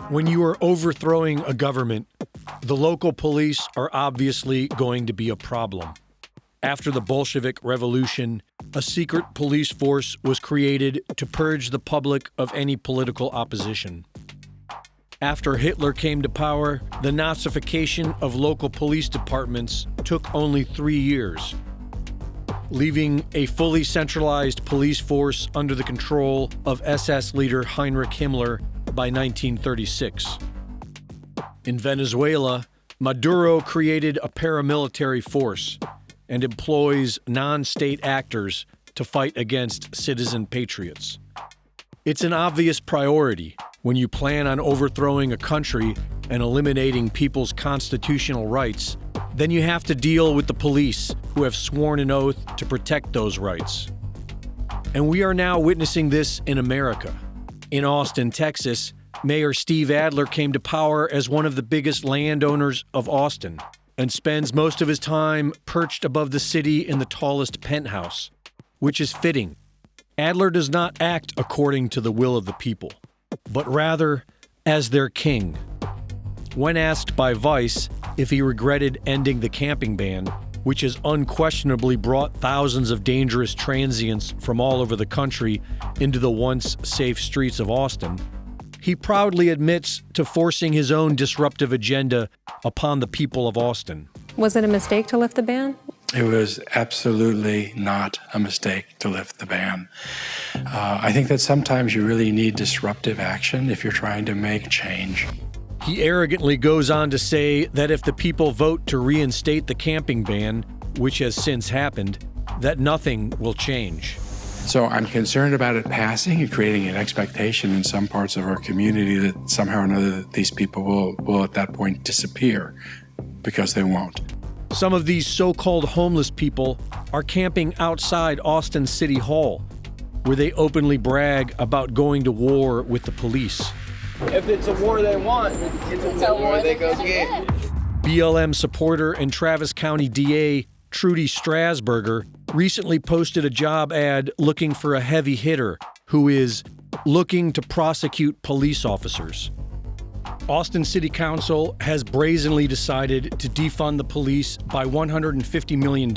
When you are overthrowing a government, the local police are obviously going to be a problem. After the Bolshevik Revolution, a secret police force was created to purge the public of any political opposition. After Hitler came to power, the Nazification of local police departments took only 3 years, leaving a fully centralized police force under the control of SS leader Heinrich Himmler by 1936. In Venezuela, Maduro created a paramilitary force and employs non-state actors to fight against citizen patriots. It's an obvious priority when you plan on overthrowing a country and eliminating people's constitutional rights. Then you have to deal with the police who have sworn an oath to protect those rights. And we are now witnessing this in America. In Austin, Texas, Mayor Steve Adler came to power as one of the biggest landowners of Austin and spends most of his time perched above the city in the tallest penthouse, which is fitting. Adler does not act according to the will of the people, but rather as their king. When asked by Vice if he regretted ending the camping ban, which has unquestionably brought thousands of dangerous transients from all over the country into the once safe streets of Austin, he proudly admits to forcing his own disruptive agenda upon the people of Austin. Was it a mistake to lift the ban? It was absolutely not a mistake to lift the ban. I think that sometimes you really need disruptive action if you're trying to make change. He arrogantly goes on to say that if the people vote to reinstate the camping ban, which has since happened, that nothing will change. So I'm concerned about it passing and creating an expectation in some parts of our community that somehow or another these people will at that point disappear, because they won't. Some of these so-called homeless people are camping outside Austin City Hall, where they openly brag about going to war with the police. If it's a war they want, it's a war they go get. BLM supporter and Travis County DA Trudy Strasburger recently posted a job ad looking for a heavy hitter who is looking to prosecute police officers. Austin City Council has brazenly decided to defund the police by $150 million.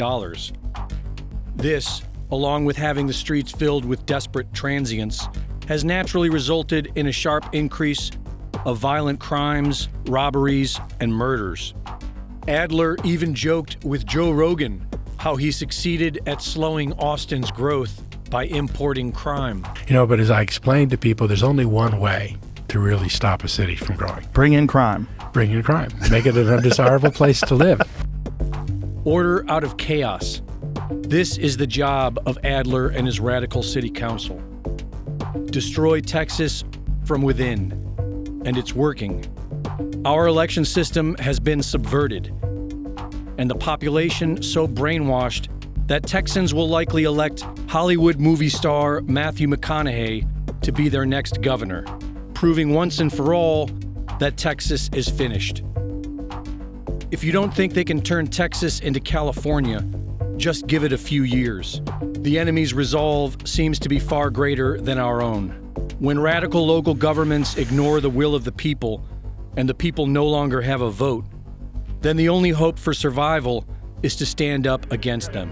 This, along with having the streets filled with desperate transients, has naturally resulted in a sharp increase of violent crimes, robberies, and murders. Adler even joked with Joe Rogan how he succeeded at slowing Austin's growth by importing crime. But as I explained to people, there's only one way to really stop a city from growing. Bring in crime. Bring in crime. Make it an undesirable place to live. Order out of chaos. This is the job of Adler and his radical city council. Destroy Texas from within. And it's working. Our election system has been subverted, and the population so brainwashed that Texans will likely elect Hollywood movie star Matthew McConaughey to be their next governor, proving once and for all that Texas is finished. If you don't think they can turn Texas into California, just give it a few years. The enemy's resolve seems to be far greater than our own. When radical local governments ignore the will of the people, and the people no longer have a vote, then the only hope for survival is to stand up against them.